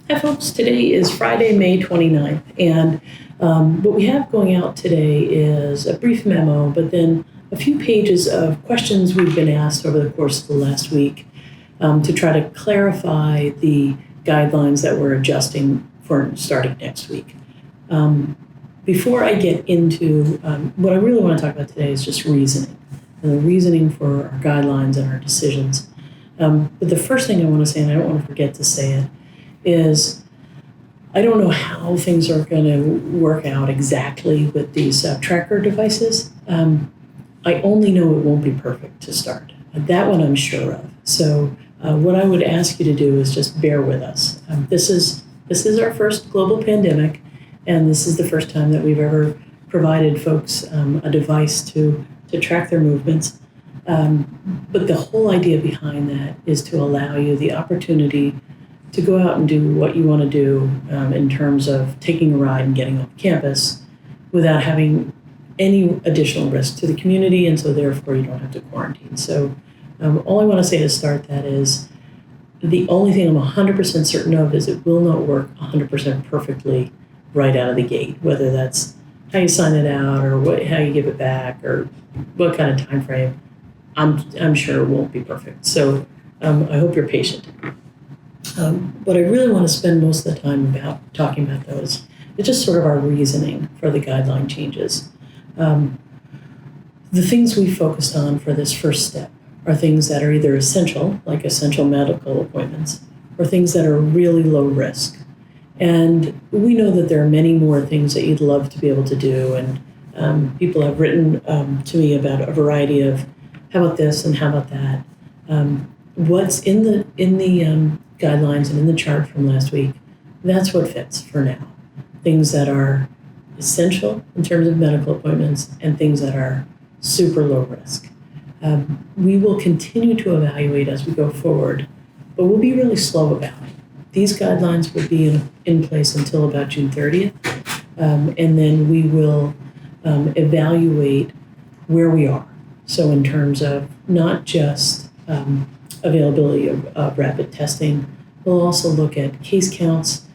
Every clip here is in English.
Hi, folks. Today is Friday, May 29th, and what we have going out today is a brief memo, but then a few pages of questions we've been asked over the course of the last week to try to clarify the guidelines that we're adjusting for starting next week. Before I get into what I really want to talk about today is just reasoning, and the reasoning for our guidelines and our decisions. But the first thing I want to say, and I don't want to forget to say it, is I don't know how things are going to work out exactly with these tracker devices. I only know it won't be perfect to start. That one I'm sure of. So what I would ask you to do is just bear with us. This is our first global pandemic, and this is the first time that we've ever provided folks a device to track their movements. But the whole idea behind that is to allow you the opportunity to go out and do what you want to do in terms of taking a ride and getting off campus without having any additional risk to the community, and so therefore you don't have to quarantine. So all I want to say to start that is the only thing I'm 100% certain of is it will not work 100% perfectly right out of the gate, whether that's how you sign it out or how you give it back or what kind of time frame. I'm sure it won't be perfect. So I hope you're patient. What I really want to spend most of the time talking about, though, is just sort of our reasoning for the guideline changes. The things we focused on for this first step are things that are either essential, like essential medical appointments, or things that are really low risk. And we know that there are many more things that you'd love to be able to do, and people have written to me about a variety of how about this and how about that. What's in the guidelines and in the chart from last week, that's what fits for now. Things that are essential in terms of medical appointments and things that are super low risk. We will continue to evaluate as we go forward, but we'll be really slow about it. These guidelines will be in place until about June 30th, and then we will evaluate where we are. So in terms of not just availability of rapid testing, we'll also look at case counts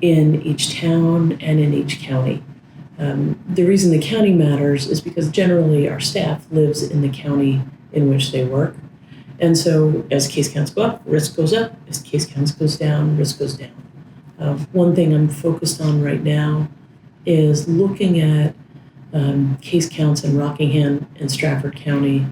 in each town and in each county. The reason the county matters is because generally our staff lives in the county in which they work. And so as case counts go up, risk goes up. As case counts goes down, risk goes down. One thing I'm focused on right now is looking at case counts in Rockingham and Stratford County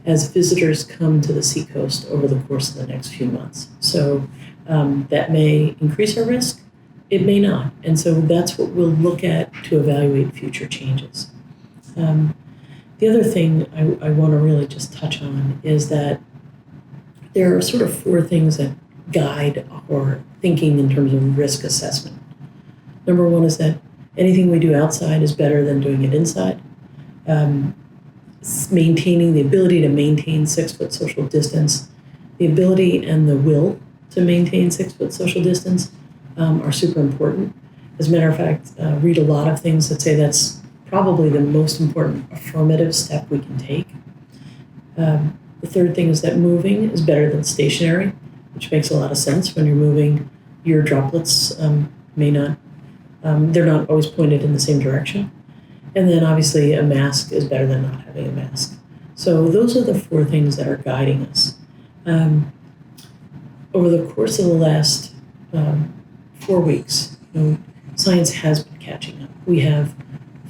as visitors come to the seacoast over the course of the next few months. So that may increase our risk, it may not. And so that's what we'll look at to evaluate future changes. The other thing I want to really just touch on is that there are sort of four things that guide our thinking in terms of risk assessment. Number one is that anything we do outside is better than doing it inside. Maintaining the ability to maintain 6-foot social distance, the ability and the will to maintain 6-foot social distance are super important. As a matter of fact, read a lot of things that say that's probably the most important affirmative step we can take. The third thing is that moving is better than stationary, which makes a lot of sense. When you're moving, your droplets may not, they're not always pointed in the same direction. And then obviously a mask is better than not having a mask. So those are the four things that are guiding us. Over the course of the last 4 weeks, science has been catching up. We have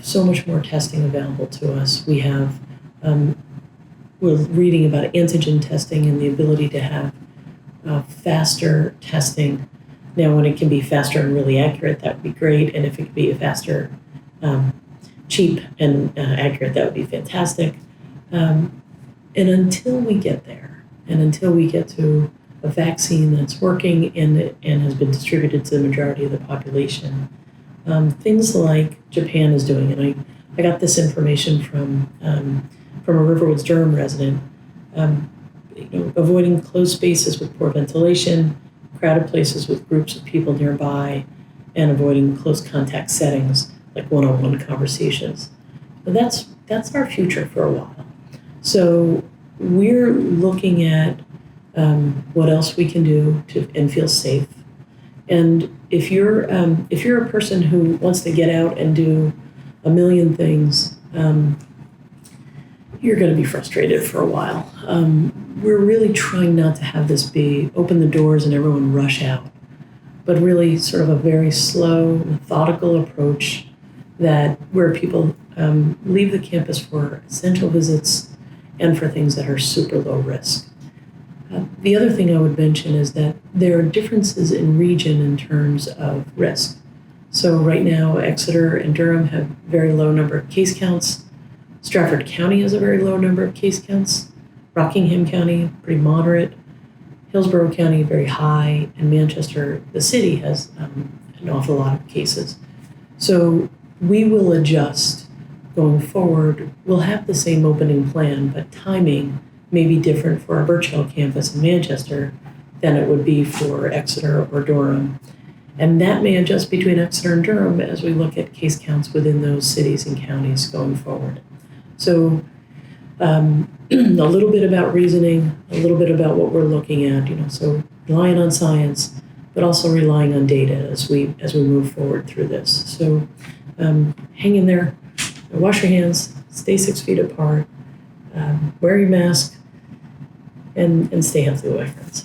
so much more testing available to us. We have, we're reading about antigen testing and the ability to have faster testing. Now, when it can be faster and really accurate, that would be great. And if it could be faster, cheap and accurate, that would be fantastic. And until we get there, and until we get to a vaccine that's working and has been distributed to the majority of the population, things like Japan is doing, and I got this information from a RiverWoods Durham resident, avoiding closed spaces with poor ventilation, crowded places with groups of people nearby, and avoiding close contact settings like one-on-one conversations. But that's our future for a while. So we're looking at what else we can do and feel safe. And if you're a person who wants to get out and do a million things, you're going to be frustrated for a while. We're really trying not to have this be open the doors and everyone rush out, but really sort of a very slow, methodical approach where people leave the campus for essential visits and for things that are super low risk. The other thing I would mention is that there are differences in region in terms of risk. So right now, Exeter and Durham have very low number of case counts. Stratford County has a very low number of case counts. Rockingham County, pretty moderate. Hillsborough County, very high. And Manchester, the city, has an awful lot of cases. So we will adjust going forward. We'll have the same opening plan, but timing may be different for our Birch Hill campus in Manchester than it would be for Exeter or Durham. And that may adjust between Exeter and Durham as we look at case counts within those cities and counties going forward. So a little bit about reasoning, a little bit about what we're looking at, so relying on science, but also relying on data as we move forward through this. So hang in there, wash your hands, stay 6 feet apart, wear your mask, and stay healthy, my friends.